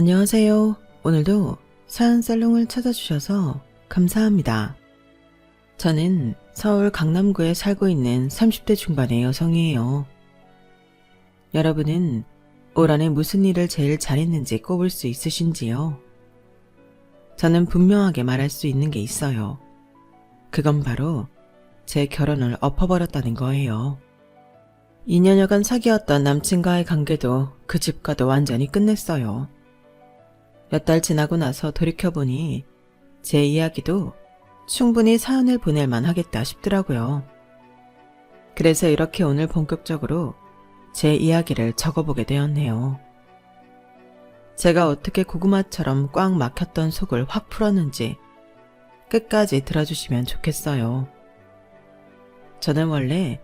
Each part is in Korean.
안녕하세요. 오늘도 사연살롱을 찾아주셔서 감사합니다. 저는 서울 강남구에 살고 있는 30대 중반의 여성이에요. 여러분은 올 한해 무슨 일을 제일 잘했는지 꼽을 수 있으신지요? 저는 분명하게 말할 수 있는 게 있어요. 그건 바로 제 결혼을 엎어버렸다는 거예요. 2년여간 사귀었던 남친과의 관계도 그 집과도 완전히 끝냈어요. 몇 달 지나고 나서 돌이켜보니 제 이야기도 충분히 사연을 보낼만 하겠다 싶더라고요. 그래서 이렇게 오늘 본격적으로 제 이야기를 적어보게 되었네요. 제가 어떻게 고구마처럼 꽉 막혔던 속을 확 풀었는지 끝까지 들어주시면 좋겠어요. 저는 원래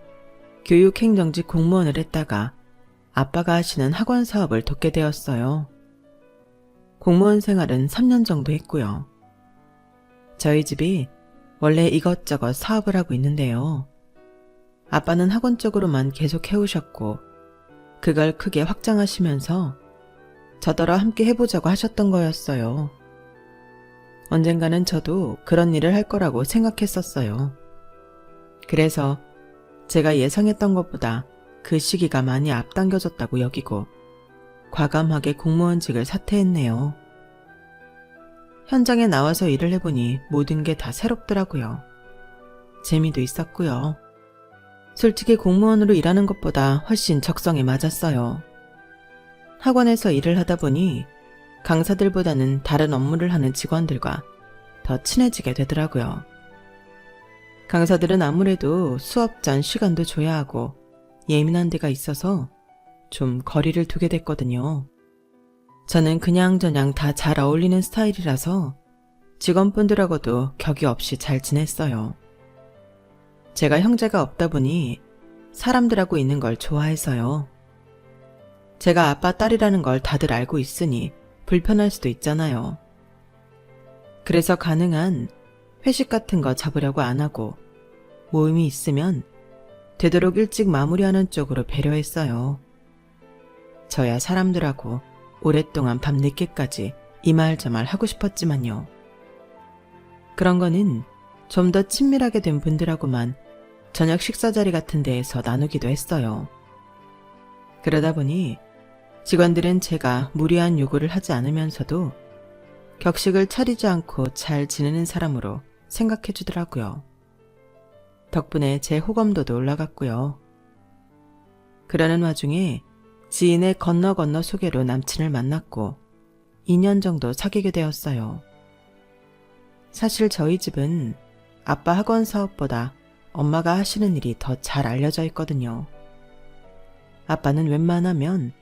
교육행정직 공무원을 했다가 아빠가 하시는 학원 사업을 돕게 되었어요. 공무원 생활은 3년 정도 했고요. 저희 집이 원래 이것저것 사업을 하고 있는데요. 아빠는 학원 쪽으로만 계속 해오셨고 그걸 크게 확장하시면서 저더러 함께 해보자고 하셨던 거였어요. 언젠가는 저도 그런 일을 할 거라고 생각했었어요. 그래서 제가 예상했던 것보다 그 시기가 많이 앞당겨졌다고 여기고 과감하게 공무원직을 사퇴했네요. 현장에 나와서 일을 해보니 모든 게 다 새롭더라고요. 재미도 있었고요. 솔직히 공무원으로 일하는 것보다 훨씬 적성에 맞았어요. 학원에서 일을 하다 보니 강사들보다는 다른 업무를 하는 직원들과 더 친해지게 되더라고요. 강사들은 아무래도 수업 전 시간도 줘야 하고 예민한 데가 있어서 좀 거리를 두게 됐거든요. 저는 그냥저냥 다 잘 어울리는 스타일이라서 직원분들하고도 격이 없이 잘 지냈어요. 제가 형제가 없다 보니 사람들하고 있는 걸 좋아해서요. 제가 아빠 딸이라는 걸 다들 알고 있으니 불편할 수도 있잖아요. 그래서 가능한 회식 같은 거 잡으려고 안 하고 모임이 있으면 되도록 일찍 마무리하는 쪽으로 배려했어요. 저야 사람들하고 오랫동안 밤늦게까지 이 말 저 말 하고 싶었지만요. 그런 거는 좀 더 친밀하게 된 분들하고만 저녁 식사 자리 같은 데에서 나누기도 했어요. 그러다 보니 직원들은 제가 무리한 요구를 하지 않으면서도 격식을 차리지 않고 잘 지내는 사람으로 생각해 주더라고요. 덕분에 제 호감도도 올라갔고요. 그러는 와중에 지인의 건너 소개로 남친을 만났고 2년 정도 사귀게 되었어요. 사실 저희 집은 아빠 학원 사업보다 엄마가 하시는 일이 더 잘 알려져 있거든요. 아빠는 웬만하면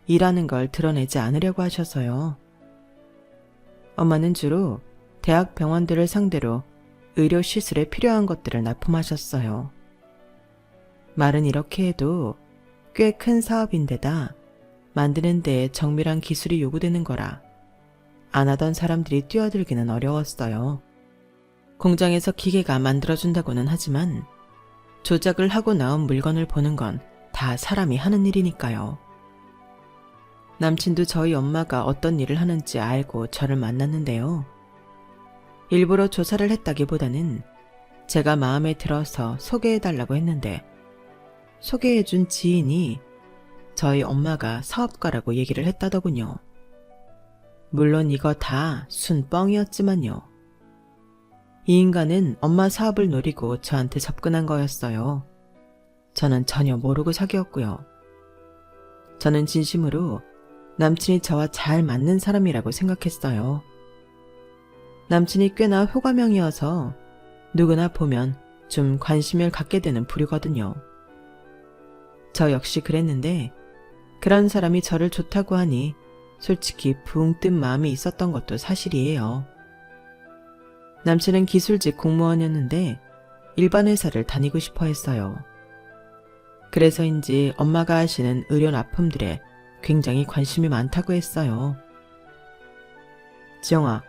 일하는 걸 드러내지 않으려고 하셔서요. 엄마는 주로 대학 병원들을 상대로 의료 시술에 필요한 것들을 납품하셨어요. 말은 이렇게 해도 꽤 큰 사업인데다 만드는 데에 정밀한 기술이 요구되는 거라 안 하던 사람들이 뛰어들기는 어려웠어요. 공장에서 기계가 만들어준다고는 하지만 조작을 하고 나온 물건을 보는 건 다 사람이 하는 일이니까요. 남친도 저희 엄마가 어떤 일을 하는지 알고 저를 만났는데요. 일부러 조사를 했다기보다는 제가 마음에 들어서 소개해달라고 했는데 소개해준 지인이 저희 엄마가 사업가라고 얘기를 했다더군요. 물론 이거 다 순뻥이었지만요. 이 인간은 엄마 사업을 노리고 저한테 접근한 거였어요. 저는 전혀 모르고 사귀었고요. 저는 진심으로 남친이 저와 잘 맞는 사람이라고 생각했어요. 남친이 꽤나 호감형이어서 누구나 보면 좀 관심을 갖게 되는 부류거든요. 저 역시 그랬는데 그런 사람이 저를 좋다고 하니 솔직히 붕 뜬 마음이 있었던 것도 사실이에요. 남친은 기술직 공무원이었는데 일반 회사를 다니고 싶어 했어요. 그래서인지 엄마가 하시는 의료 납품들에 굉장히 관심이 많다고 했어요. 지영아,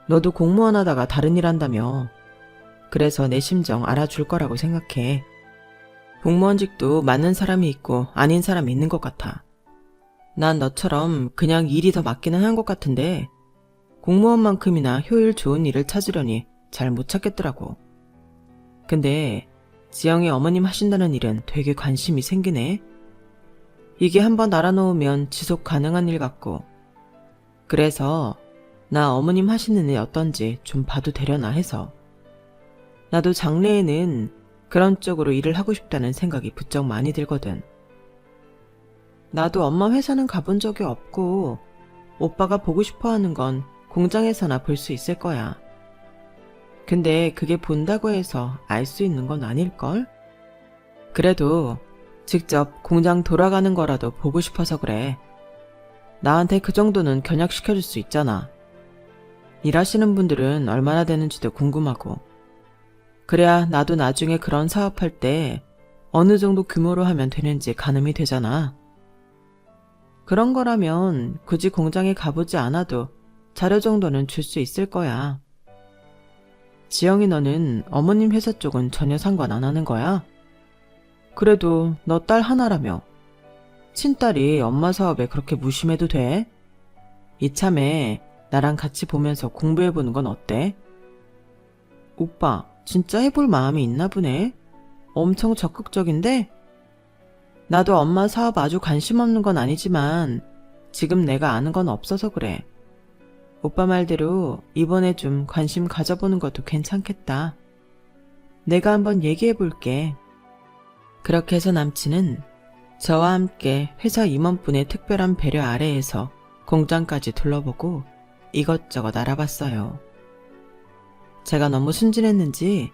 너도 공무원 하다가 다른 일 한다며. 그래서 내 심정 알아줄 거라고 생각해. 공무원직도 맞는 사람이 있고 아닌 사람이 있는 것 같아. 난 너처럼 그냥 일이 더 맞기는 한 것 같은데 공무원만큼이나 효율 좋은 일을 찾으려니 잘 못 찾겠더라고. 근데 지영이 어머님 하신다는 일은 되게 관심이 생기네. 이게 한번 알아놓으면 지속 가능한 일 같고. 그래서 나 어머님 하시는 일 어떤지 좀 봐도 되려나 해서. 나도 장래에는 그런 쪽으로 일을 하고 싶다는 생각이 부쩍 많이 들거든. 나도 엄마 회사는 가본 적이 없고 오빠가 보고 싶어 하는 건 공장에서나 볼 수 있을 거야. 근데 그게 본다고 해서 알 수 있는 건 아닐걸? 그래도 직접 공장 돌아가는 거라도 보고 싶어서 그래. 나한테 그 정도는 견학시켜줄 수 있잖아. 일하시는 분들은 얼마나 되는지도 궁금하고. 그래야 나도 나중에 그런 사업할 때 어느 정도 규모로 하면 되는지 가늠이 되잖아. 그런 거라면 굳이 공장에 가보지 않아도 자료 정도는 줄 수 있을 거야. 지영이 너는 어머님 회사 쪽은 전혀 상관 안 하는 거야? 그래도 너 딸 하나라며. 친딸이 엄마 사업에 그렇게 무심해도 돼? 이참에 나랑 같이 보면서 공부해보는 건 어때? 오빠, 진짜 해볼 마음이 있나 보네. 엄청 적극적인데? 나도 엄마 사업 아주 관심 없는 건 아니지만 지금 내가 아는 건 없어서 그래. 오빠 말대로 이번에 좀 관심 가져보는 것도 괜찮겠다. 내가 한번 얘기해볼게. 그렇게 해서 남친은 저와 함께 회사 임원분의 특별한 배려 아래에서 공장까지 둘러보고 이것저것 알아봤어요. 제가 너무 순진했는지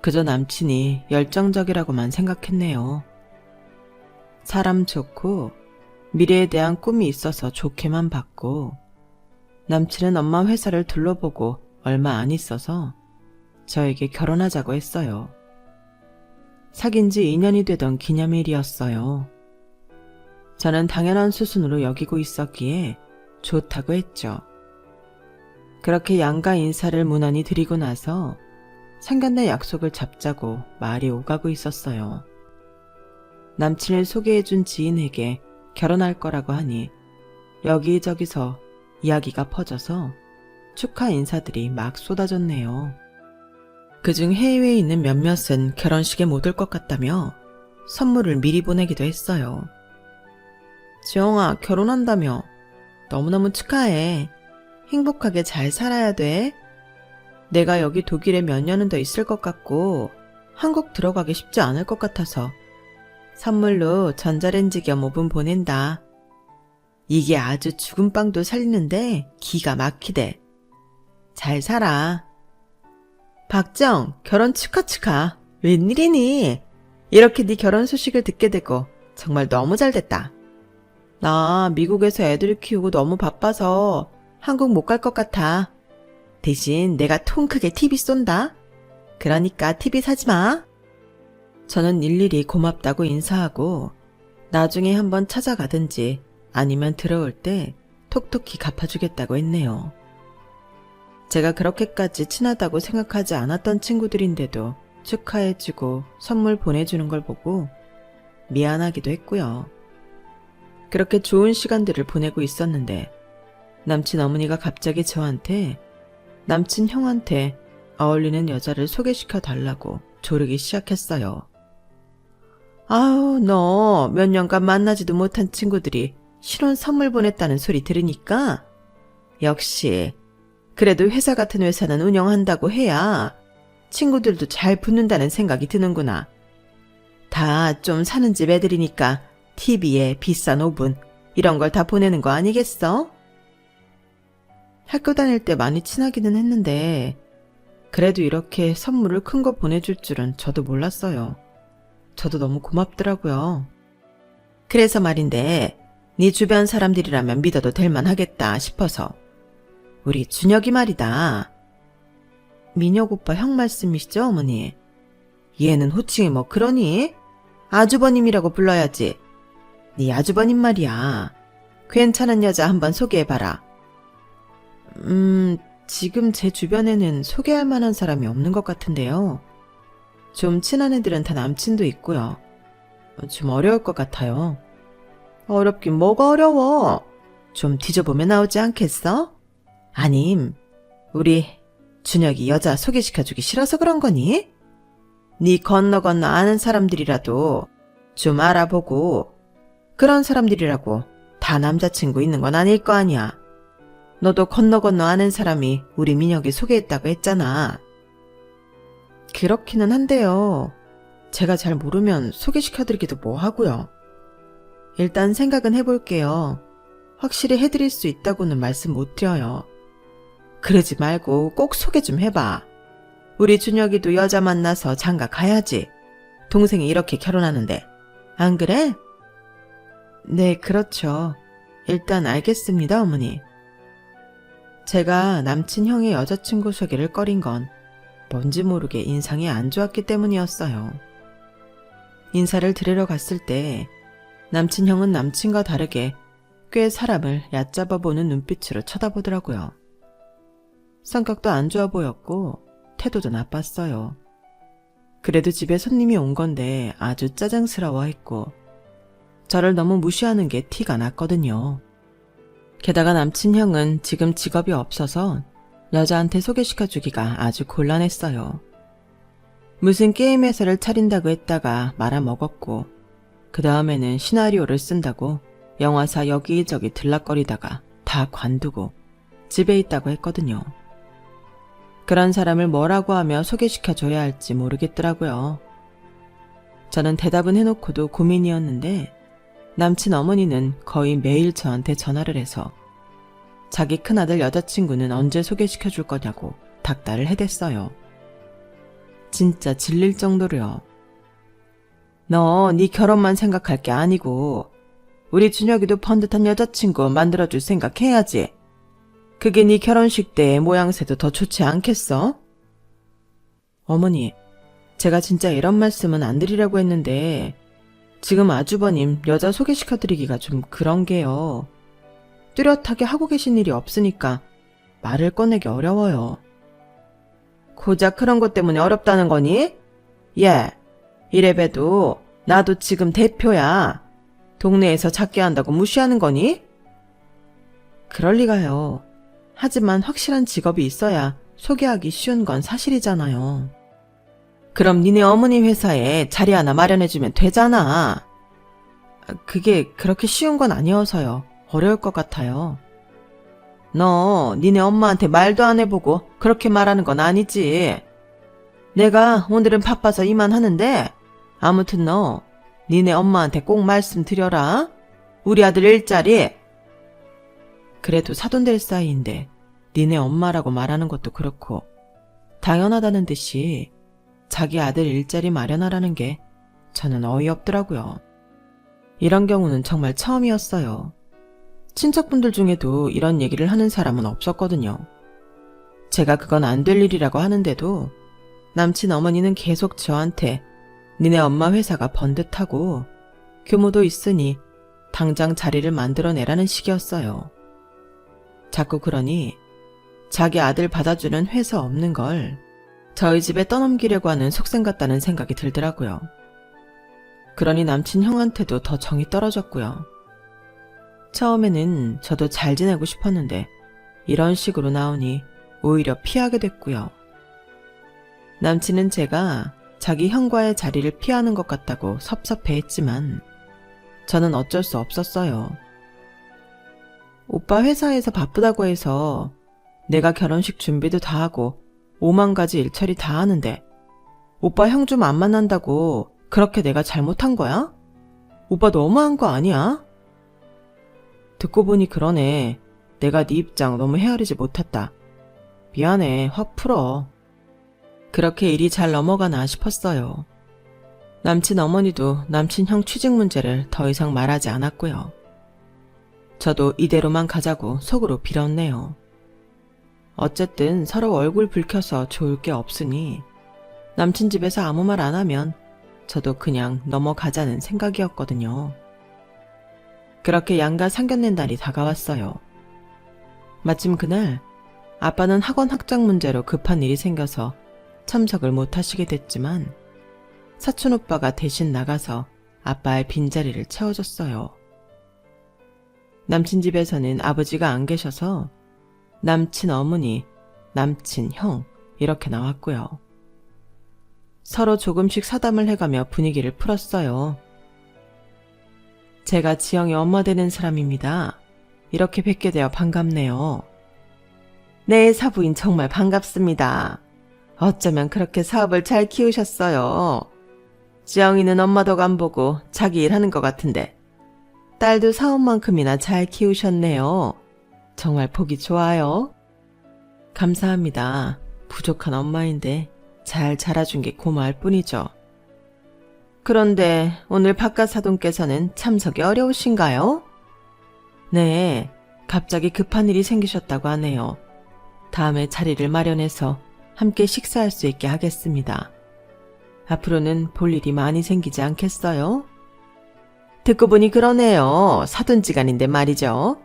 그저 남친이 열정적이라고만 생각했네요. 사람 좋고 미래에 대한 꿈이 있어서 좋게만 봤고, 남친은 엄마 회사를 둘러보고 얼마 안 있어서 저에게 결혼하자고 했어요. 사귄 지 2년이 되던 기념일이었어요. 저는 당연한 수순으로 여기고 있었기에 좋다고 했죠. 그렇게 양가 인사를 무난히 드리고 나서 상견례 약속을 잡자고 말이 오가고 있었어요. 남친을 소개해준 지인에게 결혼할 거라고 하니 여기저기서 이야기가 퍼져서 축하 인사들이 막 쏟아졌네요. 그중 해외에 있는 몇몇은 결혼식에 못 올 것 같다며 선물을 미리 보내기도 했어요. 지영아, 결혼한다며. 너무너무 축하해. 행복하게 잘 살아야 돼. 내가 여기 독일에 몇 년은 더 있을 것 같고 한국 들어가기 쉽지 않을 것 같아서 선물로 전자레인지 겸 오븐 보낸다. 이게 아주 죽은 빵도 살리는데 기가 막히대. 잘 살아. 박정, 결혼 축하. 웬일이니? 이렇게 네 결혼 소식을 듣게 되고 정말 너무 잘됐다. 나 미국에서 애들 키우고 너무 바빠서 한국 못 갈 것 같아. 대신 내가 통 크게 TV 쏜다. 그러니까 TV 사지 마. 저는 일일이 고맙다고 인사하고 나중에 한번 찾아가든지 아니면 들어올 때 톡톡히 갚아주겠다고 했네요. 제가 그렇게까지 친하다고 생각하지 않았던 친구들인데도 축하해주고 선물 보내주는 걸 보고 미안하기도 했고요. 그렇게 좋은 시간들을 보내고 있었는데 남친 어머니가 갑자기 저한테 남친 형한테 어울리는 여자를 소개시켜 달라고 조르기 시작했어요. 아우, 너 몇 년간 만나지도 못한 친구들이 신혼 선물 보냈다는 소리 들으니까 역시 그래도 회사 같은 회사는 운영한다고 해야 친구들도 잘 붙는다는 생각이 드는구나. 다 좀 사는 집 애들이니까 TV에 비싼 오븐 이런 걸 다 보내는 거 아니겠어? 학교 다닐 때 많이 친하기는 했는데 그래도 이렇게 선물을 큰 거 보내줄 줄은 저도 몰랐어요. 저도 너무 고맙더라고요. 그래서 말인데 네 주변 사람들이라면 믿어도 될 만하겠다 싶어서. 우리 준혁이 말이다. 민혁 오빠 형 말씀이시죠, 어머니? 얘는 호칭이 뭐 그러니? 아주버님이라고 불러야지. 네 아주버님 말이야. 괜찮은 여자 한번 소개해봐라. 지금 제 주변에는 소개할 만한 사람이 없는 것 같은데요. 좀 친한 애들은 다 남친도 있고요. 좀 어려울 것 같아요. 어렵긴 뭐가 어려워. 좀 뒤져보면 나오지 않겠어? 아님, 우리 준혁이 여자 소개시켜주기 싫어서 그런 거니? 네 건너 아는 사람들이라도 좀 알아보고 그런 사람들이라고 다 남자친구 있는 건 아닐 거 아니야. 너도 건너 아는 사람이 우리 민혁이 소개했다고 했잖아. 그렇기는 한데요. 제가 잘 모르면 소개시켜드리기도 뭐하고요. 일단 생각은 해볼게요. 확실히 해드릴 수 있다고는 말씀 못 드려요. 그러지 말고 꼭 소개 좀 해봐. 우리 준혁이도 여자 만나서 장가 가야지. 동생이 이렇게 결혼하는데. 안 그래? 네, 그렇죠. 일단 알겠습니다, 어머니. 제가 남친 형의 여자친구 소개를 꺼린 건 뭔지 모르게 인상이 안 좋았기 때문이었어요. 인사를 드리러 갔을 때 남친 형은 남친과 다르게 꽤 사람을 얕잡아 보는 눈빛으로 쳐다보더라고요. 성격도 안 좋아 보였고 태도도 나빴어요. 그래도 집에 손님이 온 건데 아주 짜증스러워했고 저를 너무 무시하는 게 티가 났거든요. 게다가 남친 형은 지금 직업이 없어서 여자한테 소개시켜주기가 아주 곤란했어요. 무슨 게임 회사를 차린다고 했다가 말아먹었고 그 다음에는 시나리오를 쓴다고 영화사 여기저기 들락거리다가 다 관두고 집에 있다고 했거든요. 그런 사람을 뭐라고 하며 소개시켜줘야 할지 모르겠더라고요. 저는 대답은 해놓고도 고민이었는데 남친 어머니는 거의 매일 저한테 전화를 해서 자기 큰아들 여자친구는 언제 소개시켜줄 거냐고 닥달을 해댔어요. 진짜 질릴 정도로요. 너 네 결혼만 생각할 게 아니고 우리 준혁이도 번듯한 여자친구 만들어줄 생각해야지. 그게 네 결혼식 때 모양새도 더 좋지 않겠어? 어머니, 제가 진짜 이런 말씀은 안 드리려고 했는데 지금 아주버님 여자 소개시켜드리기가 좀 그런 게요. 뚜렷하게 하고 계신 일이 없으니까 말을 꺼내기 어려워요. 고작 그런 것 때문에 어렵다는 거니? 예, 이래봬도 나도 지금 대표야. 동네에서 작게 한다고 무시하는 거니? 그럴 리가요. 하지만 확실한 직업이 있어야 소개하기 쉬운 건 사실이잖아요. 그럼 니네 어머니 회사에 자리 하나 마련해주면 되잖아. 그게 그렇게 쉬운 건 아니어서요. 어려울 것 같아요. 너 니네 엄마한테 말도 안 해보고 그렇게 말하는 건 아니지. 내가 오늘은 바빠서 이만 하는데 아무튼 너 니네 엄마한테 꼭 말씀드려라. 우리 아들 일자리. 그래도 사돈될 사이인데 니네 엄마라고 말하는 것도 그렇고 당연하다는 듯이 자기 아들 일자리 마련하라는 게 저는 어이없더라고요. 이런 경우는 정말 처음이었어요. 친척분들 중에도 이런 얘기를 하는 사람은 없었거든요. 제가 그건 안 될 일이라고 하는데도 남친 어머니는 계속 저한테 니네 엄마 회사가 번듯하고 규모도 있으니 당장 자리를 만들어내라는 식이었어요. 자꾸 그러니 자기 아들 받아주는 회사 없는 걸 저희 집에 떠넘기려고 하는 속셈 같다는 생각이 들더라고요. 그러니 남친 형한테도 더 정이 떨어졌고요. 처음에는 저도 잘 지내고 싶었는데 이런 식으로 나오니 오히려 피하게 됐고요. 남친은 제가 자기 형과의 자리를 피하는 것 같다고 섭섭해했지만 저는 어쩔 수 없었어요. 오빠 회사에서 바쁘다고 해서 내가 결혼식 준비도 다 하고 5만 가지 일처리 다 하는데 오빠 형 좀 안 만난다고 그렇게 내가 잘못한 거야? 오빠 너무한 거 아니야? 듣고 보니 그러네. 내가 네 입장 너무 헤아리지 못했다. 미안해. 확 풀어. 그렇게 일이 잘 넘어가나 싶었어요. 남친 어머니도 남친 형 취직 문제를 더 이상 말하지 않았고요. 저도 이대로만 가자고 속으로 빌었네요. 어쨌든 서로 얼굴 붉혀서 좋을 게 없으니 남친 집에서 아무 말 안 하면 저도 그냥 넘어가자는 생각이었거든요. 그렇게 양가 상견례 날이 다가왔어요. 마침 그날 아빠는 학원 학장 문제로 급한 일이 생겨서 참석을 못 하시게 됐지만 사촌 오빠가 대신 나가서 아빠의 빈자리를 채워줬어요. 남친 집에서는 아버지가 안 계셔서 남친 어머니, 남친 형 이렇게 나왔고요. 서로 조금씩 사담을 해가며 분위기를 풀었어요. 제가 지영이 엄마 되는 사람입니다. 이렇게 뵙게 되어 반갑네요. 네, 사부인 정말 반갑습니다. 어쩌면 그렇게 사업을 잘 키우셨어요. 지영이는 엄마도 안 보고 자기 일하는 것 같은데 딸도 사업만큼이나 잘 키우셨네요. 정말 보기 좋아요. 감사합니다. 부족한 엄마인데 잘 자라준 게 고마울 뿐이죠. 그런데 오늘 바깥 사돈께서는 참석이 어려우신가요? 네, 갑자기 급한 일이 생기셨다고 하네요. 다음에 자리를 마련해서 함께 식사할 수 있게 하겠습니다. 앞으로는 볼 일이 많이 생기지 않겠어요? 듣고 보니 그러네요. 사돈지간인데 말이죠.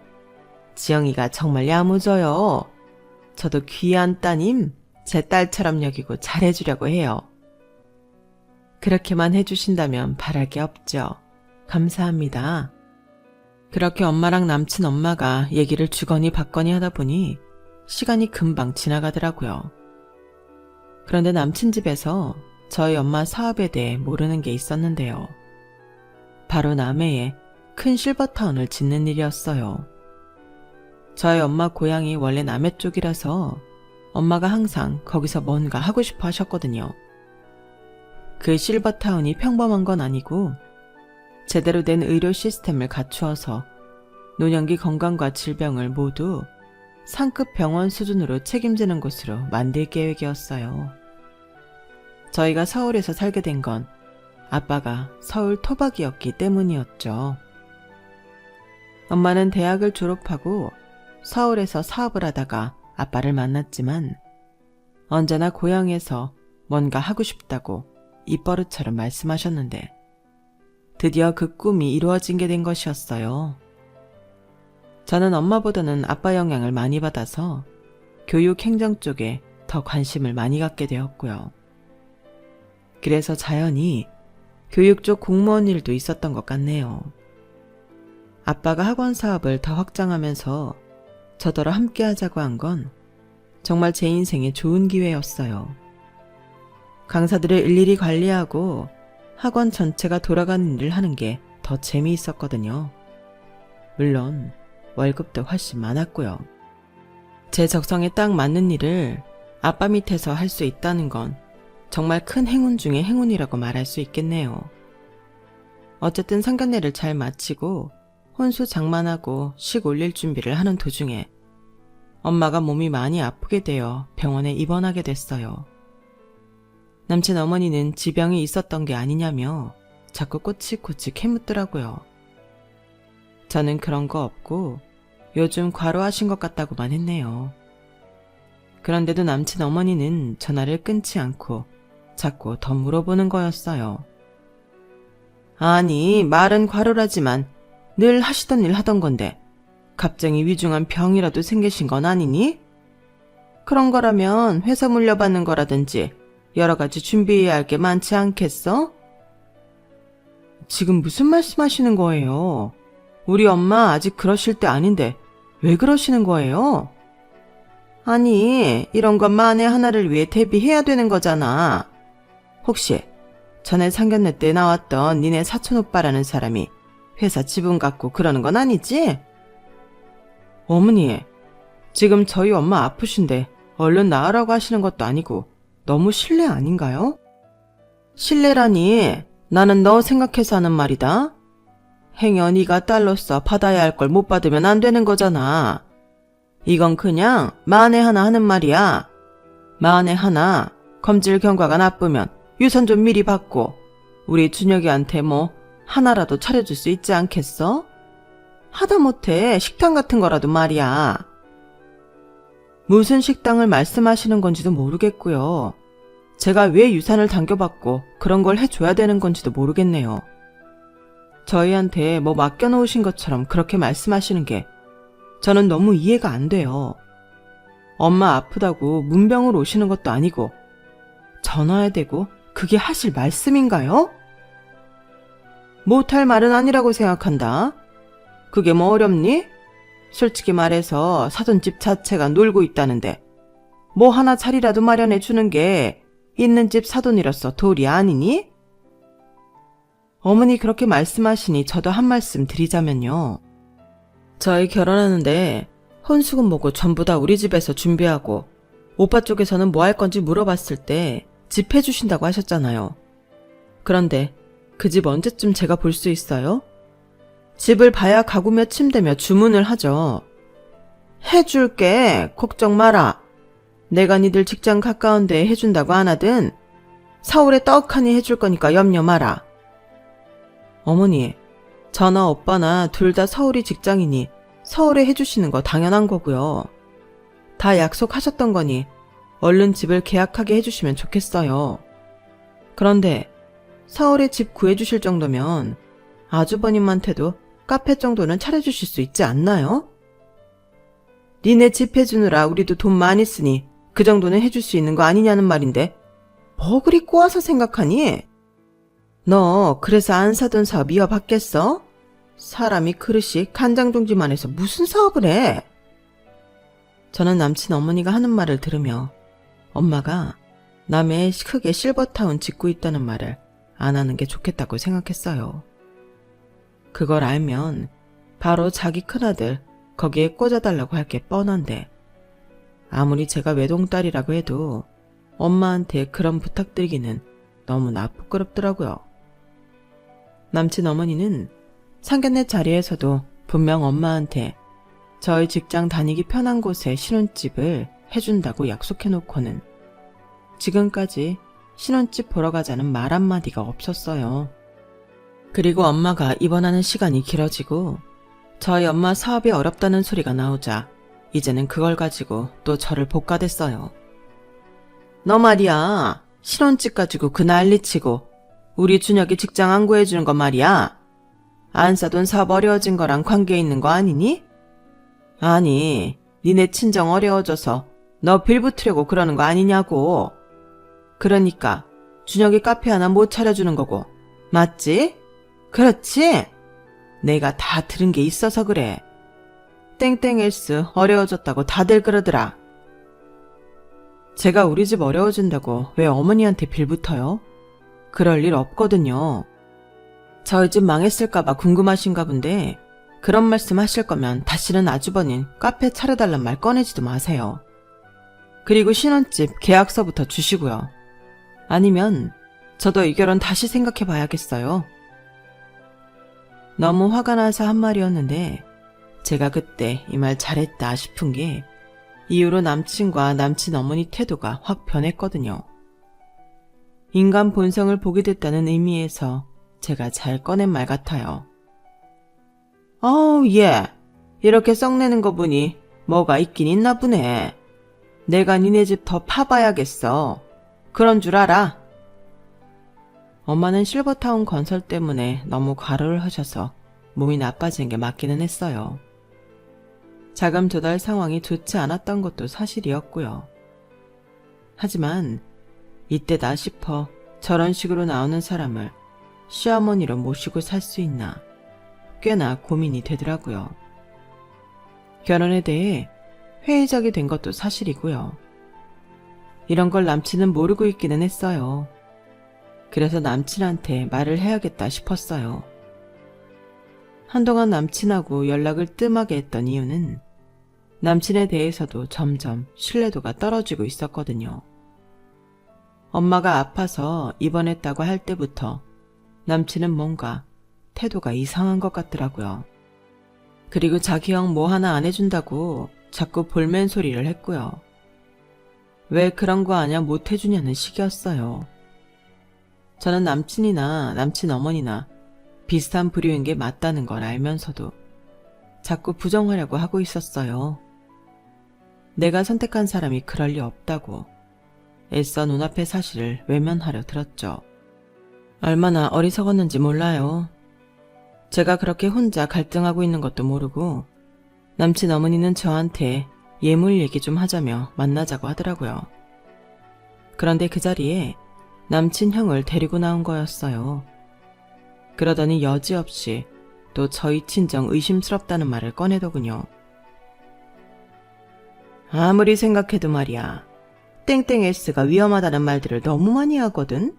지영이가 정말 야무져요. 저도 귀한 따님, 제 딸처럼 여기고 잘해주려고 해요. 그렇게만 해주신다면 바랄 게 없죠. 감사합니다. 그렇게 엄마랑 남친 엄마가 얘기를 주거니 받거니 하다 보니 시간이 금방 지나가더라고요. 그런데 남친 집에서 저희 엄마 사업에 대해 모르는 게 있었는데요. 바로 남해에 큰 실버타운을 짓는 일이었어요. 저희 엄마 고향이 원래 남해 쪽이라서 엄마가 항상 거기서 뭔가 하고 싶어 하셨거든요. 그 실버타운이 평범한 건 아니고 제대로 된 의료 시스템을 갖추어서 노년기 건강과 질병을 모두 상급 병원 수준으로 책임지는 곳으로 만들 계획이었어요. 저희가 서울에서 살게 된 건 아빠가 서울 토박이었기 때문이었죠. 엄마는 대학을 졸업하고 서울에서 사업을 하다가 아빠를 만났지만 언제나 고향에서 뭔가 하고 싶다고 입버릇처럼 말씀하셨는데 드디어 그 꿈이 이루어진 게 된 것이었어요. 저는 엄마보다는 아빠 영향을 많이 받아서 교육 행정 쪽에 더 관심을 많이 갖게 되었고요. 그래서 자연히 교육 쪽 공무원 일도 있었던 것 같네요. 아빠가 학원 사업을 더 확장하면서 저더러 함께 하자고 한 건 정말 제 인생에 좋은 기회였어요. 강사들을 일일이 관리하고 학원 전체가 돌아가는 일을 하는 게 더 재미있었거든요. 물론 월급도 훨씬 많았고요. 제 적성에 딱 맞는 일을 아빠 밑에서 할 수 있다는 건 정말 큰 행운 중의 행운이라고 말할 수 있겠네요. 어쨌든 상견례를 잘 마치고 혼수 장만하고 식 올릴 준비를 하는 도중에 엄마가 몸이 많이 아프게 되어 병원에 입원하게 됐어요. 남친 어머니는 지병이 있었던 게 아니냐며 자꾸 꼬치꼬치 캐묻더라고요. 저는 그런 거 없고 요즘 과로하신 것 같다고만 했네요. 그런데도 남친 어머니는 전화를 끊지 않고 자꾸 더 물어보는 거였어요. 아니, 말은 과로라지만 늘 하시던 일 하던 건데 갑자기 위중한 병이라도 생기신 건 아니니? 그런 거라면 회사 물려받는 거라든지 여러 가지 준비해야 할 게 많지 않겠어? 지금 무슨 말씀하시는 거예요? 우리 엄마 아직 그러실 때 아닌데 왜 그러시는 거예요? 아니, 이런 건 만에 하나를 위해 대비해야 되는 거잖아. 혹시 전에 상견례 때 나왔던 니네 사촌오빠라는 사람이 회사 지분 갖고 그러는 건 아니지? 어머니, 지금 저희 엄마 아프신데 얼른 나으라고 하시는 것도 아니고 너무 실례 아닌가요? 실례라니, 나는 너 생각해서 하는 말이다. 행여 네가 딸로서 받아야 할 걸 못 받으면 안 되는 거잖아. 이건 그냥 만에 하나 하는 말이야. 만에 하나 검질 경과가 나쁘면 유산 좀 미리 받고 우리 준혁이한테 뭐 하나라도 차려줄 수 있지 않겠어? 하다못해 식당 같은 거라도 말이야. 무슨 식당을 말씀하시는 건지도 모르겠고요. 제가 왜 유산을 당겨받고 그런 걸 해줘야 되는 건지도 모르겠네요. 저희한테 뭐 맡겨놓으신 것처럼 그렇게 말씀하시는 게 저는 너무 이해가 안 돼요. 엄마 아프다고 문병을 오시는 것도 아니고 전화해야 되고 그게 하실 말씀인가요? 못할 말은 아니라고 생각한다. 그게 뭐 어렵니? 솔직히 말해서 사돈 집 자체가 놀고 있다는데 뭐 하나 자리라도 마련해 주는 게 있는 집 사돈이로서 도리 아니니? 어머니 그렇게 말씀하시니 저도 한 말씀 드리자면요. 저희 결혼하는데 혼수금 뭐고 전부 다 우리 집에서 준비하고 오빠 쪽에서는 뭐 할 건지 물어봤을 때 집 해주신다고 하셨잖아요. 그런데 그 집 언제쯤 제가 볼 수 있어요? 집을 봐야 가구며 침대며 주문을 하죠. 해줄게. 걱정 마라. 내가 니들 직장 가까운 데에 해준다고 안 하든 서울에 떡하니 해줄 거니까 염려 마라. 어머니, 저나 오빠나 둘 다 서울이 직장이니 서울에 해주시는 거 당연한 거고요. 다 약속하셨던 거니 얼른 집을 계약하게 해주시면 좋겠어요. 그런데 서울에 집 구해주실 정도면 아주버님한테도 카페 정도는 차려주실 수 있지 않나요? 니네 집 해주느라 우리도 돈 많이 쓰니 그 정도는 해줄 수 있는 거 아니냐는 말인데 뭐 그리 꼬아서 생각하니? 너 그래서 안 사던 사업 이어받겠어? 사람이 그릇이 간장종지만 해서 무슨 사업을 해? 저는 남친 어머니가 하는 말을 들으며 엄마가 남의 크게 실버타운 짓고 있다는 말을 안 하는 게 좋겠다고 생각했어요. 그걸 알면 바로 자기 큰아들 거기에 꽂아달라고 할 게 뻔한데 아무리 제가 외동딸이라고 해도 엄마한테 그런 부탁드리기는 너무나 부끄럽더라고요. 남친 어머니는 상견례 자리에서도 분명 엄마한테 저희 직장 다니기 편한 곳에 신혼집을 해준다고 약속해놓고는 지금까지 신혼집 보러 가자는 말 한마디가 없었어요. 그리고 엄마가 입원하는 시간이 길어지고 저희 엄마 사업이 어렵다는 소리가 나오자 이제는 그걸 가지고 또 저를 볶아댔어요. 너 말이야, 신혼집 가지고 그 난리치고 우리 준혁이 직장 안 구해주는 거 말이야. 안 사돈 사업 어려워진 거랑 관계 있는 거 아니니? 아니, 니네 친정 어려워져서 너 빌붙으려고 그러는 거 아니냐고. 그러니까 준혁이 카페 하나 못 차려주는 거고, 맞지? 그렇지? 내가 다 들은 게 있어서 그래. 땡땡헬스 어려워졌다고 다들 그러더라. 제가 우리 집 어려워진다고 왜 어머니한테 빌붙어요? 그럴 일 없거든요. 저희 집 망했을까봐 궁금하신가 본데 그런 말씀 하실 거면 다시는 아주버님 카페 차려달란 말 꺼내지도 마세요. 그리고 신혼집 계약서부터 주시고요. 아니면 저도 이 결혼 다시 생각해 봐야겠어요. 너무 화가 나서 한 말이었는데 제가 그때 이 말 잘했다 싶은 게 이후로 남친과 남친 어머니 태도가 확 변했거든요. 인간 본성을 보게 됐다는 의미에서 제가 잘 꺼낸 말 같아요. 얘 이렇게 썩내는 거 보니 뭐가 있긴 있나 보네. 내가 니네 집 더 파봐야겠어. 그런 줄 알아? 엄마는 실버타운 건설 때문에 너무 과로를 하셔서 몸이 나빠진 게 맞기는 했어요. 자금 조달 상황이 좋지 않았던 것도 사실이었고요. 하지만 이때다 싶어 저런 식으로 나오는 사람을 시어머니로 모시고 살 수 있나 꽤나 고민이 되더라고요. 결혼에 대해 회의적이 된 것도 사실이고요. 이런 걸 남친은 모르고 있기는 했어요. 그래서 남친한테 말을 해야겠다 싶었어요. 한동안 남친하고 연락을 뜸하게 했던 이유는 남친에 대해서도 점점 신뢰도가 떨어지고 있었거든요. 엄마가 아파서 입원했다고 할 때부터 남친은 뭔가 태도가 이상한 것 같더라고요. 그리고 자기 형 뭐 하나 안 해준다고 자꾸 볼멘 소리를 했고요. 왜 그런 거 아냐 못 해주냐는 식이었어요. 저는 남친이나 남친 어머니나 비슷한 부류인 게 맞다는 걸 알면서도 자꾸 부정하려고 하고 있었어요. 내가 선택한 사람이 그럴 리 없다고 애써 눈앞의 사실을 외면하려 들었죠. 얼마나 어리석었는지 몰라요. 제가 그렇게 혼자 갈등하고 있는 것도 모르고 남친 어머니는 저한테 예물 얘기 좀 하자며 만나자고 하더라고요. 그런데 그 자리에 남친 형을 데리고 나온 거였어요. 그러더니 여지없이 또 저희 친정 의심스럽다는 말을 꺼내더군요. 아무리 생각해도 말이야. 땡땡S가 위험하다는 말들을 너무 많이 하거든?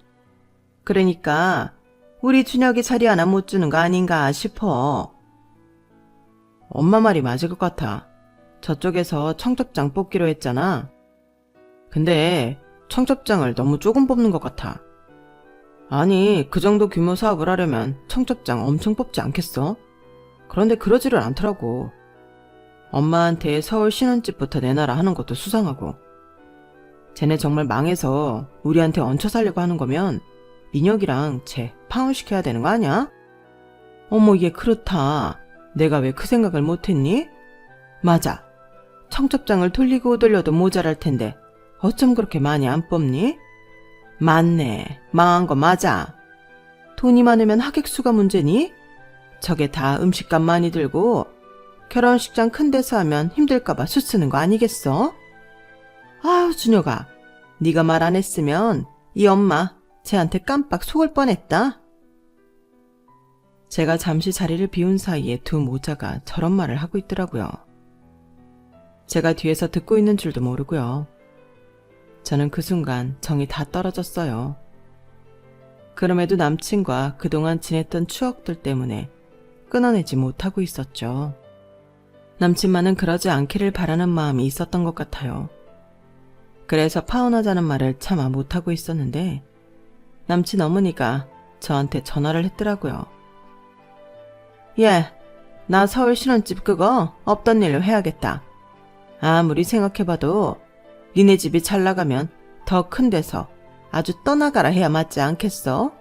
그러니까 우리 준혁이 자리 하나 못 주는 거 아닌가 싶어. 엄마 말이 맞을 것 같아. 저쪽에서 청첩장 뽑기로 했잖아. 근데 청첩장을 너무 조금 뽑는 것 같아. 아니, 그 정도 규모 사업을 하려면 청첩장 엄청 뽑지 않겠어? 그런데 그러지를 않더라고. 엄마한테 서울 신혼집부터 내놔라 하는 것도 수상하고. 쟤네 정말 망해서 우리한테 얹혀 살려고 하는 거면 민혁이랑 쟤 파혼시켜야 되는 거 아니야? 어머, 얘 그렇다. 내가 왜 그 생각을 못했니? 맞아. 청첩장을 돌리고 돌려도 모자랄 텐데 어쩜 그렇게 많이 안 뽑니? 맞네. 망한 거 맞아. 돈이 많으면 하객 수가 문제니? 저게 다 음식값 많이 들고 결혼식장 큰 데서 하면 힘들까봐 수 쓰는 거 아니겠어? 아유, 준혁아. 네가 말 안 했으면 이 엄마 쟤한테 깜빡 속을 뻔했다. 제가 잠시 자리를 비운 사이에 두 모자가 저런 말을 하고 있더라고요. 제가 뒤에서 듣고 있는 줄도 모르고요. 저는 그 순간 정이 다 떨어졌어요. 그럼에도 남친과 그동안 지냈던 추억들 때문에 끊어내지 못하고 있었죠. 남친만은 그러지 않기를 바라는 마음이 있었던 것 같아요. 그래서 파혼하자는 말을 차마 못하고 있었는데 남친 어머니가 저한테 전화를 했더라고요. 예, 나 서울 신혼집 그거 없던 일로 해야겠다. 아무리 생각해봐도 니네 집이 잘 나가면 더 큰 데서 아주 떠나가라 해야 맞지 않겠어?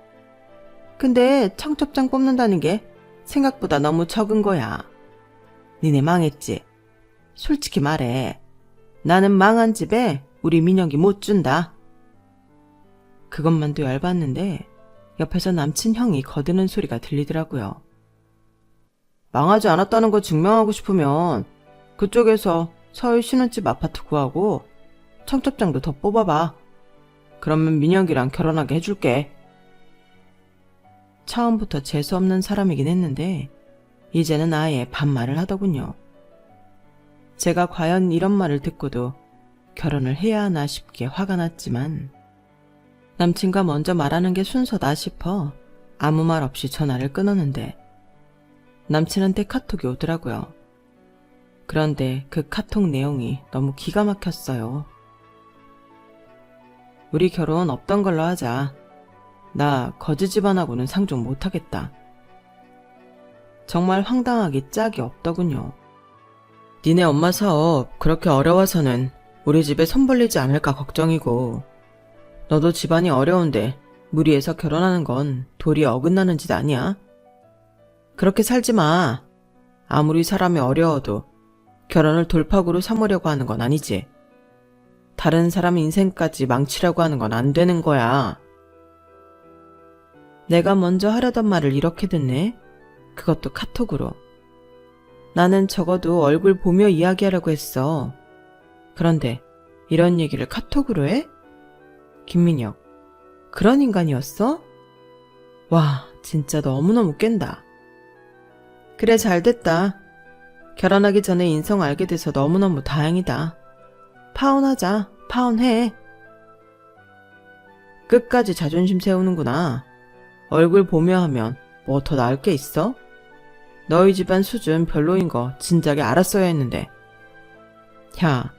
근데 청첩장 뽑는다는 게 생각보다 너무 적은 거야. 니네 망했지? 솔직히 말해. 나는 망한 집에 우리 민혁이 못 준다. 그것만도 열받는데 옆에서 남친 형이 거드는 소리가 들리더라고요. 망하지 않았다는 거 증명하고 싶으면 그쪽에서 서울 신혼집 아파트 구하고 청첩장도 더 뽑아봐. 그러면 민혁이랑 결혼하게 해줄게. 처음부터 재수없는 사람이긴 했는데 이제는 아예 반말을 하더군요. 제가 과연 이런 말을 듣고도 결혼을 해야 하나 싶게 화가 났지만 남친과 먼저 말하는 게 순서다 싶어 아무 말 없이 전화를 끊었는데 남친한테 카톡이 오더라고요. 그런데 그 카톡 내용이 너무 기가 막혔어요. 우리 결혼 없던 걸로 하자. 나 거지 집안하고는 상종 못하겠다. 정말 황당하기 짝이 없더군요. 니네 엄마 사업 그렇게 어려워서는 우리 집에 손 벌리지 않을까 걱정이고 너도 집안이 어려운데 무리해서 결혼하는 건 도리 어긋나는 짓 아니야? 그렇게 살지 마. 아무리 사람이 어려워도 결혼을 돌파구로 삼으려고 하는 건 아니지. 다른 사람 인생까지 망치려고 하는 건 안 되는 거야. 내가 먼저 하려던 말을 이렇게 듣네. 그것도 카톡으로. 나는 적어도 얼굴 보며 이야기하려고 했어. 그런데 이런 얘기를 카톡으로 해? 김민혁, 그런 인간이었어? 와, 진짜 너무너무 깬다. 그래, 잘됐다. 결혼하기 전에 인성 알게 돼서 너무너무 다행이다. 파혼하자. 파혼해. 끝까지 자존심 세우는구나. 얼굴 보며 하면 뭐 더 나을 게 있어? 너희 집안 수준 별로인 거 진작에 알았어야 했는데. 야,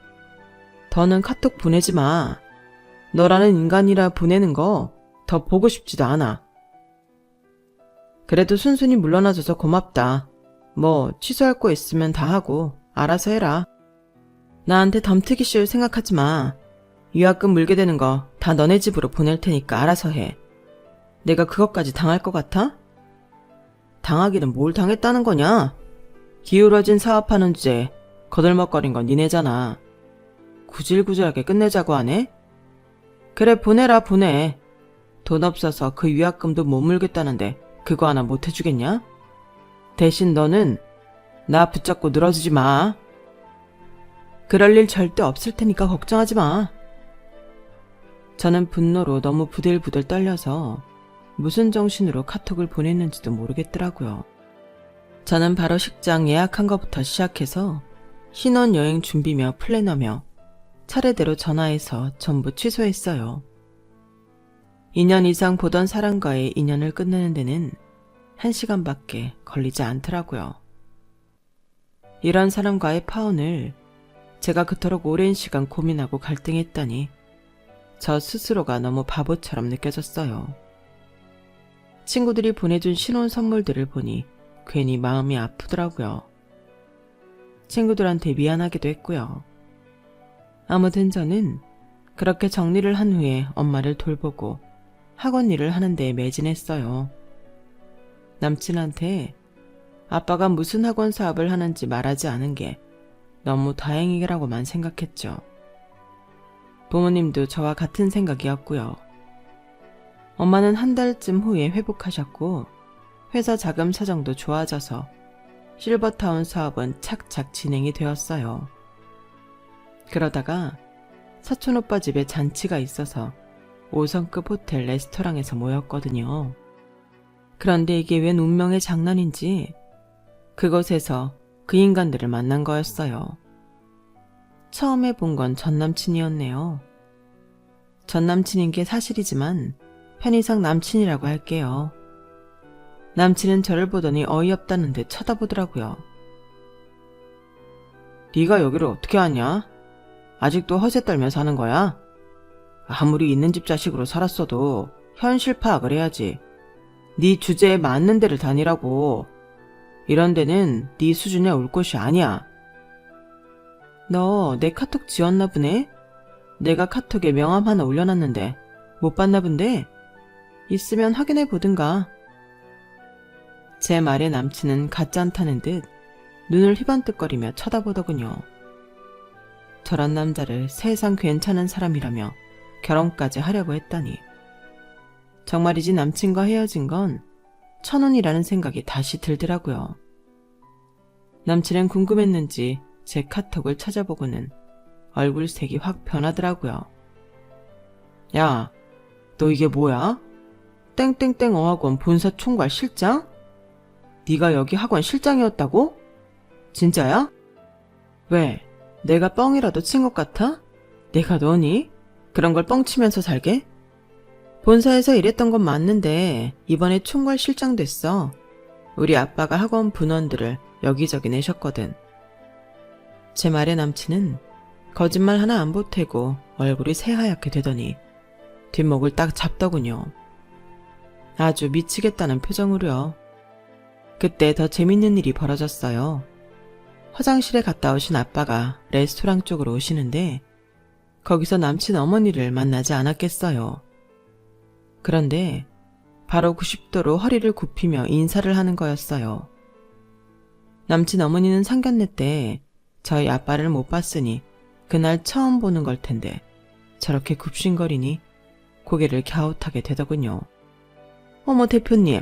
더는 카톡 보내지 마. 너라는 인간이라 보내는 거 더 보고 싶지도 않아. 그래도 순순히 물러나줘서 고맙다. 뭐 취소할 거 있으면 다 하고 알아서 해라. 나한테 덤트기 씌울 생각하지 마. 유학금 물게 되는 거 다 너네 집으로 보낼 테니까 알아서 해. 내가 그것까지 당할 것 같아? 당하기는 뭘 당했다는 거냐? 기울어진 사업하는 주제에 거들먹거린 건 니네잖아. 구질구질하게 끝내자고 하네? 그래, 보내라, 보내. 돈 없어서 그 유학금도 못 물겠다는데 그거 하나 못 해주겠냐? 대신 너는 나 붙잡고 늘어지지 마. 그럴 일 절대 없을 테니까 걱정하지 마. 저는 분노로 너무 부들부들 떨려서 무슨 정신으로 카톡을 보냈는지도 모르겠더라고요. 저는 바로 식장 예약한 것부터 시작해서 신혼여행 준비며 플래너며 차례대로 전화해서 전부 취소했어요. 2년 이상 보던 사람과의 인연을 끝내는 데는 1시간밖에 걸리지 않더라고요. 이런 사람과의 파혼을 제가 그토록 오랜 시간 고민하고 갈등했다니 저 스스로가 너무 바보처럼 느껴졌어요. 친구들이 보내준 신혼 선물들을 보니 괜히 마음이 아프더라고요. 친구들한테 미안하기도 했고요. 아무튼 저는 그렇게 정리를 한 후에 엄마를 돌보고 학원 일을 하는 데에 매진했어요. 남친한테 아빠가 무슨 학원 사업을 하는지 말하지 않은 게 너무 다행이라고만 생각했죠. 부모님도 저와 같은 생각이었고요. 엄마는 한 달쯤 후에 회복하셨고 회사 자금 사정도 좋아져서 실버타운 사업은 착착 진행이 되었어요. 그러다가 사촌오빠 집에 잔치가 있어서 5성급 호텔 레스토랑에서 모였거든요. 그런데 이게 웬 운명의 장난인지 그곳에서 그 인간들을 만난 거였어요. 처음에 본 건 전남친이었네요. 전남친인 게 사실이지만 편의상 남친이라고 할게요. 남친은 저를 보더니 어이없다는 듯 쳐다보더라고요. 네가 여기를 어떻게 왔냐? 아직도 허세 떨며 사는 거야? 아무리 있는 집 자식으로 살았어도 현실 파악을 해야지. 네 주제에 맞는 데를 다니라고. 이런 데는 네 수준에 올 곳이 아니야. 너 내 카톡 지웠나 보네? 내가 카톡에 명함 하나 올려놨는데 못 봤나 본데? 있으면 확인해 보든가. 제 말에 남친은 가짠타는 듯 눈을 희번뜩거리며 쳐다보더군요. 저런 남자를 세상 괜찮은 사람이라며 결혼까지 하려고 했다니. 정말이지 남친과 헤어진 건 천운이라는 생각이 다시 들더라고요. 남친은 궁금했는지 제 카톡을 찾아보고는 얼굴색이 확 변하더라고요. 야, 너 이게 뭐야? 땡땡땡 어학원 본사 총괄 실장? 네가 여기 학원 실장이었다고? 진짜야? 왜? 내가 뻥이라도 친 것 같아? 내가 너니? 그런 걸 뻥치면서 살게? 본사에서 일했던 건 맞는데 이번에 총괄 실장 됐어. 우리 아빠가 학원 분원들을 여기저기 내셨거든. 제 말에 남친은 거짓말 하나 안 보태고 얼굴이 새하얗게 되더니 뒷목을 딱 잡더군요. 아주 미치겠다는 표정으로요. 그때 더 재밌는 일이 벌어졌어요. 화장실에 갔다 오신 아빠가 레스토랑 쪽으로 오시는데 거기서 남친 어머니를 만나지 않았겠어요. 그런데 바로 90도로 허리를 굽히며 인사를 하는 거였어요. 남친 어머니는 상견례 때 저희 아빠를 못 봤으니 그날 처음 보는 걸 텐데 저렇게 굽신거리니 고개를 갸웃하게 되더군요. 어머 대표님,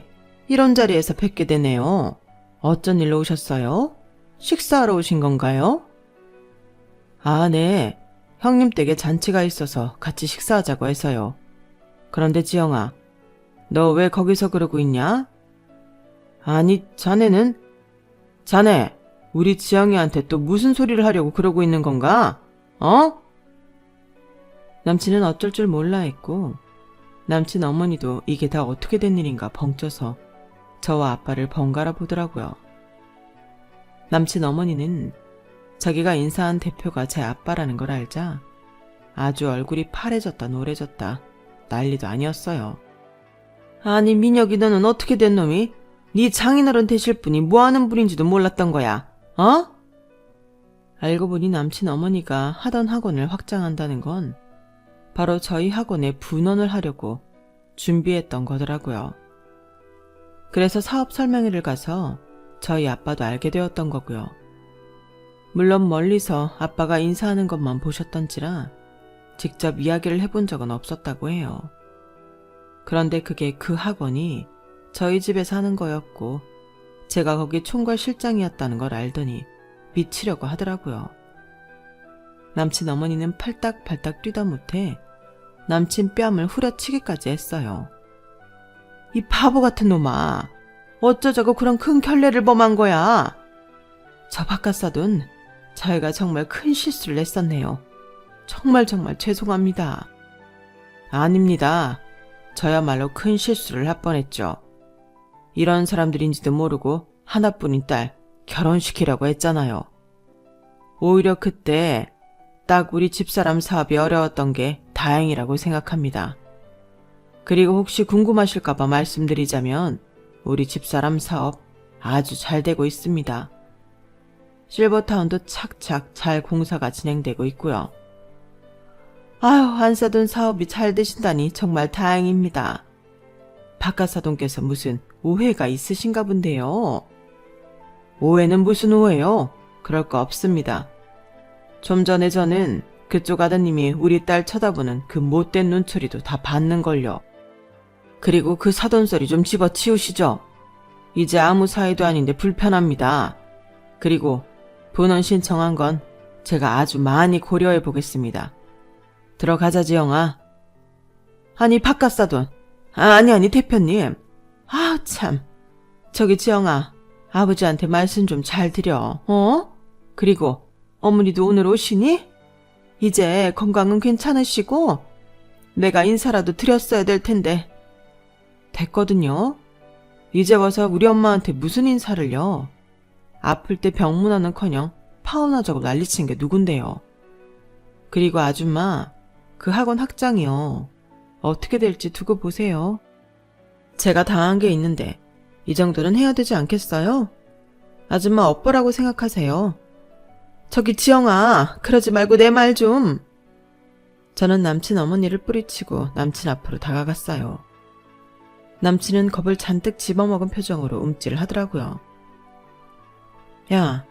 이런 자리에서 뵙게 되네요. 어쩐 일로 오셨어요? 식사하러 오신 건가요? 아, 네. 형님 댁에 잔치가 있어서 같이 식사하자고 해서요. 그런데 지영아, 너 왜 거기서 그러고 있냐? 아니, 자네는? 자네, 우리 지영이한테 또 무슨 소리를 하려고 그러고 있는 건가? 어? 남친은 어쩔 줄 몰라 했고 남친 어머니도 이게 다 어떻게 된 일인가 벙쪄서 저와 아빠를 번갈아 보더라고요. 남친 어머니는 자기가 인사한 대표가 제 아빠라는 걸 알자 아주 얼굴이 파래졌다 노래졌다 난리도 아니었어요. 아니 민혁이 너는 어떻게 된 놈이? 네 장인어른 되실 분이 뭐하는 분인지도 몰랐던 거야. 어? 알고 보니 남친 어머니가 하던 학원을 확장한다는 건 바로 저희 학원에 분원을 하려고 준비했던 거더라고요. 그래서 사업 설명회를 가서 저희 아빠도 알게 되었던 거고요. 물론 멀리서 아빠가 인사하는 것만 보셨던지라 직접 이야기를 해본 적은 없었다고 해요. 그런데 그게 그 학원이 저희 집에서 하는 거였고 제가 거기 총괄 실장이었다는 걸 알더니 미치려고 하더라고요. 남친 어머니는 팔딱팔딱 뛰다 못해 남친 뺨을 후려치기까지 했어요. 이 바보 같은 놈아, 어쩌자고 그런 큰 결례를 범한 거야. 저 바깥사돈 저희가 정말 큰 실수를 했었네요. 정말 죄송합니다. 아닙니다. 저야말로 큰 실수를 할 뻔했죠. 이런 사람들인지도 모르고 하나뿐인 딸 결혼시키려고 했잖아요. 오히려 그때 딱 우리 집사람 사업이 어려웠던 게 다행이라고 생각합니다. 그리고 혹시 궁금하실까봐 말씀드리자면 우리 집사람 사업 아주 잘 되고 있습니다. 실버타운도 착착 잘 공사가 진행되고 있고요. 아유, 안 사돈 사업이 잘 되신다니 정말 다행입니다. 박가사돈께서 무슨 오해가 있으신가 본데요. 오해는 무슨 오해요? 그럴 거 없습니다. 좀 전에 저는 그쪽 아드님이 우리 딸 쳐다보는 그 못된 눈초리도 다 봤는걸요. 그리고 그 사돈소리 좀 집어치우시죠. 이제 아무 사이도 아닌데 불편합니다. 그리고 본원 신청한 건 제가 아주 많이 고려해 보겠습니다. 들어가자, 지영아. 아니, 박가사돈. 아니, 대표님. 아, 참. 저기, 지영아. 아버지한테 말씀 좀 잘 드려. 그리고 어머니도 오늘 오시니? 이제 건강은 괜찮으시고? 내가 인사라도 드렸어야 될 텐데. 됐거든요. 이제 와서 우리 엄마한테 무슨 인사를요? 아플 때 병문안은커녕 파혼하자고 난리친 게 누군데요. 그리고 아줌마, 그 학원 학장이요. 어떻게 될지 두고 보세요. 제가 당한 게 있는데 이 정도는 해야 되지 않겠어요? 아줌마 업보라고 생각하세요. 저기 지영아, 그러지 말고 내 말 좀. 저는 남친 어머니를 뿌리치고 남친 앞으로 다가갔어요. 남친은 겁을 잔뜩 집어먹은 표정으로 움찔을 하더라고요. 야,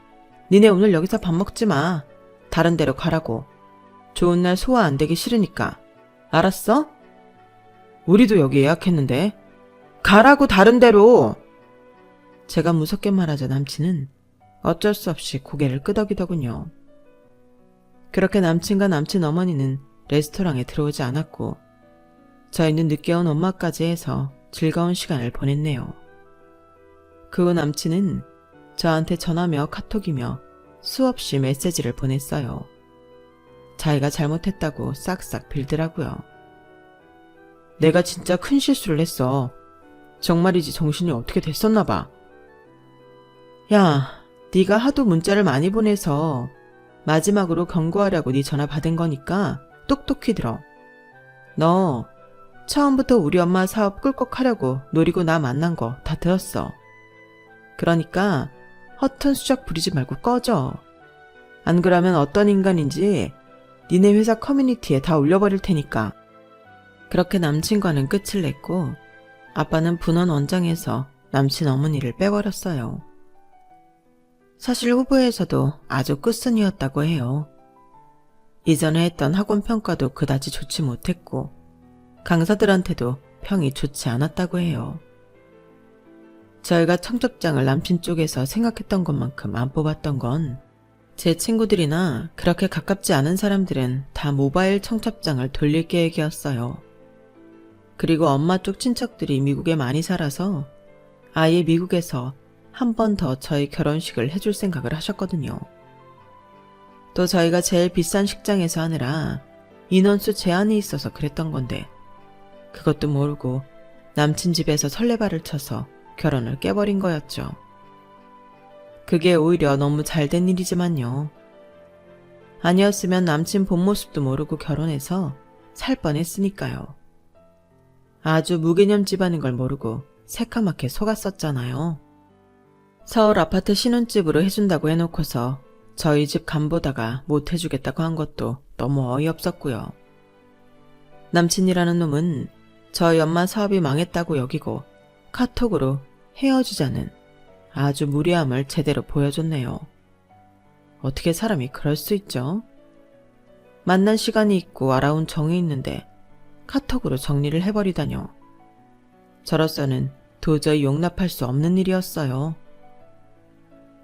니네 오늘 여기서 밥 먹지 마. 다른 데로 가라고. 좋은 날 소화 안 되기 싫으니까. 알았어? 우리도 여기 예약했는데. 가라고, 다른 데로. 제가 무섭게 말하자 남친은 어쩔 수 없이 고개를 끄덕이더군요. 그렇게 남친과 남친 어머니는 레스토랑에 들어오지 않았고 저희는 늦게 온 엄마까지 해서 즐거운 시간을 보냈네요. 그 후 남친은 저한테 전화며 카톡이며 수없이 메시지를 보냈어요. 자기가 잘못했다고 싹싹 빌더라고요. 내가 진짜 큰 실수를 했어. 정말이지 정신이 어떻게 됐었나 봐. 야, 네가 하도 문자를 많이 보내서 마지막으로 경고하려고 네 전화 받은 거니까 똑똑히 들어. 너 처음부터 우리 엄마 사업 꿀꺽하려고 노리고 나 만난 거 다 들었어. 그러니까 허튼 수작 부리지 말고 꺼져. 안 그러면 어떤 인간인지 니네 회사 커뮤니티에 다 올려버릴 테니까. 그렇게 남친과는 끝을 냈고 아빠는 분원 원장에서 남친 어머니를 빼버렸어요. 사실 후보에서도 아주 끝순이었다고 해요. 이전에 했던 학원 평가도 그다지 좋지 못했고 강사들한테도 평이 좋지 않았다고 해요. 저희가 청첩장을 남친 쪽에서 생각했던 것만큼 안 뽑았던 건 제 친구들이나 그렇게 가깝지 않은 사람들은 다 모바일 청첩장을 돌릴 계획이었어요. 그리고 엄마 쪽 친척들이 미국에 많이 살아서 아예 미국에서 한 번 더 저희 결혼식을 해줄 생각을 하셨거든요. 또 저희가 제일 비싼 식장에서 하느라 인원수 제한이 있어서 그랬던 건데 그것도 모르고 남친 집에서 설레발을 쳐서 결혼을 깨버린 거였죠. 그게 오히려 너무 잘된 일이지만요. 아니었으면 남친 본 모습도 모르고 결혼해서 살 뻔했으니까요. 아주 무개념 집안인 걸 모르고 새카맣게 속았었잖아요. 서울 아파트 신혼집으로 해준다고 해놓고서 저희 집 간보다가 못 해주겠다고 한 것도 너무 어이없었고요. 남친이라는 놈은 저희 엄마 사업이 망했다고 여기고 카톡으로 헤어지자는 아주 무례함을 제대로 보여줬네요. 어떻게 사람이 그럴 수 있죠? 만난 시간이 있고 알아온 정이 있는데 카톡으로 정리를 해버리다뇨. 저로서는 도저히 용납할 수 없는 일이었어요.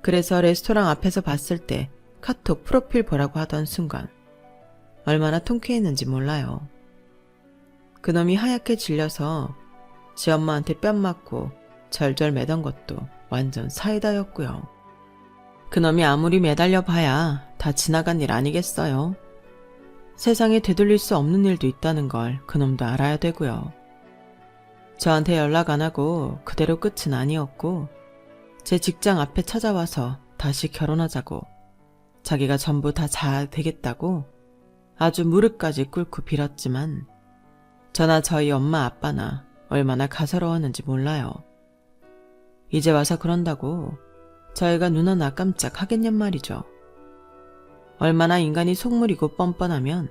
그래서 레스토랑 앞에서 봤을 때 카톡 프로필 보라고 하던 순간 얼마나 통쾌했는지 몰라요. 그놈이 하얗게 질려서 지 엄마한테 뺨 맞고 절절 매던 것도 완전 사이다였고요. 그놈이 아무리 매달려 봐야 다 지나간 일 아니겠어요? 세상에 되돌릴 수 없는 일도 있다는 걸 그놈도 알아야 되고요. 저한테 연락 안 하고 그대로 끝은 아니었고 제 직장 앞에 찾아와서 다시 결혼하자고 자기가 전부 다 잘 되겠다고 아주 무릎까지 꿇고 빌었지만 저나 저희 엄마 아빠나 얼마나 가서러웠는지 몰라요. 이제 와서 그런다고 저희가 눈 하나 깜짝 하겠냔 말이죠. 얼마나 인간이 속물이고 뻔뻔하면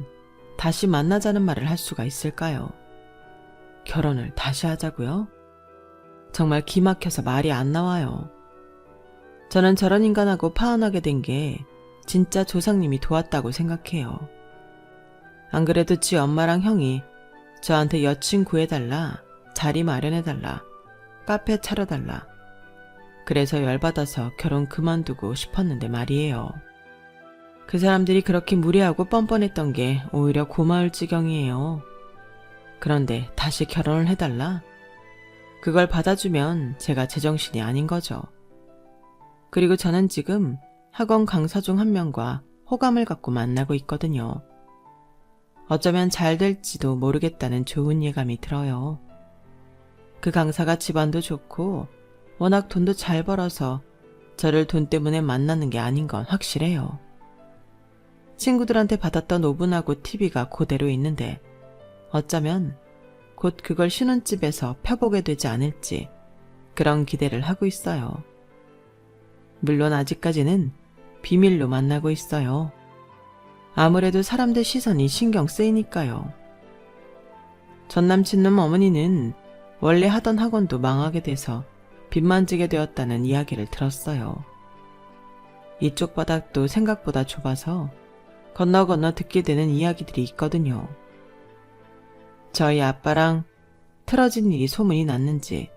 다시 만나자는 말을 할 수가 있을까요? 결혼을 다시 하자고요? 정말 기막혀서 말이 안 나와요. 저는 저런 인간하고 파혼하게 된 게 진짜 조상님이 도왔다고 생각해요. 안 그래도 지 엄마랑 형이 저한테 여친 구해달라, 자리 마련해달라, 카페 차려달라. 그래서 열받아서 결혼 그만두고 싶었는데 말이에요. 그 사람들이 그렇게 무례하고 뻔뻔했던 게 오히려 고마울 지경이에요. 그런데 다시 결혼을 해달라? 그걸 받아주면 제가 제정신이 아닌 거죠. 그리고 저는 지금 학원 강사 중 한 명과 호감을 갖고 만나고 있거든요. 어쩌면 잘 될지도 모르겠다는 좋은 예감이 들어요. 그 강사가 집안도 좋고 워낙 돈도 잘 벌어서 저를 돈 때문에 만나는 게 아닌 건 확실해요. 친구들한테 받았던 오븐하고 TV가 그대로 있는데 어쩌면 곧 그걸 신혼집에서 펴보게 되지 않을지 그런 기대를 하고 있어요. 물론 아직까지는 비밀로 만나고 있어요. 아무래도 사람들 시선이 신경 쓰이니까요. 전남친놈 어머니는 원래 하던 학원도 망하게 돼서 빚만 지게 되었다는 이야기를 들었어요. 이쪽 바닥도 생각보다 좁아서 건너 듣게 되는 이야기들이 있거든요. 저희 아빠랑 틀어진 일이 소문이 났는지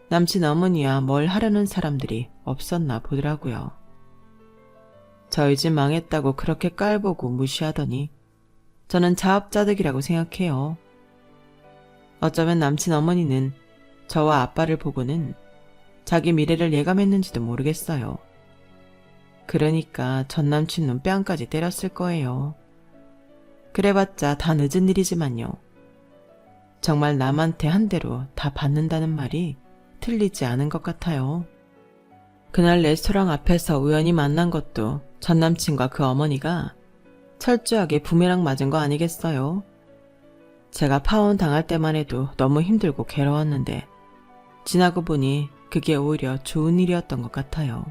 남친 어머니와 뭘 하려는 사람들이 없었나 보더라고요. 저희 집 망했다고 그렇게 깔보고 무시하더니 저는 자업자득이라고 생각해요. 어쩌면 남친 어머니는 저와 아빠를 보고는 자기 미래를 예감했는지도 모르겠어요. 그러니까 전 남친놈 뺨까지 때렸을 거예요. 그래봤자 다 늦은 일이지만요. 정말 남한테 한 대로 다 받는다는 말이 틀리지 않은 것 같아요. 그날 레스토랑 앞에서 우연히 만난 것도 전 남친과 그 어머니가 철저하게 부메랑 맞은 거 아니겠어요? 제가 파혼 당할 때만 해도 너무 힘들고 괴로웠는데 지나고 보니 그게 오히려 좋은 일이었던 것 같아요.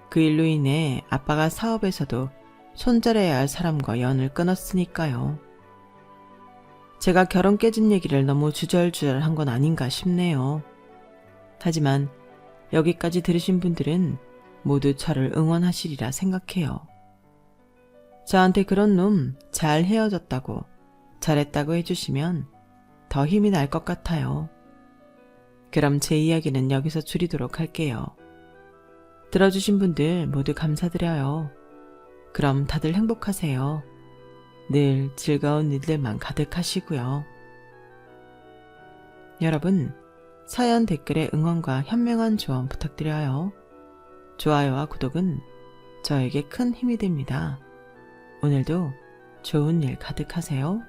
그 일로 인해 아빠가 사업에서도 손절해야 할 사람과 연을 끊었으니까요. 제가 결혼 깨진 얘기를 너무 주절주절 한 건 아닌가 싶네요. 하지만 여기까지 들으신 분들은 모두 저를 응원하시리라 생각해요. 저한테 그런 놈 잘 헤어졌다고 잘했다고 해주시면 더 힘이 날 것 같아요. 그럼 제 이야기는 여기서 줄이도록 할게요. 들어주신 분들 모두 감사드려요. 그럼 다들 행복하세요. 늘 즐거운 일들만 가득하시고요. 여러분, 사연 댓글에 응원과 현명한 조언 부탁드려요. 좋아요와 구독은 저에게 큰 힘이 됩니다. 오늘도 좋은 일 가득하세요.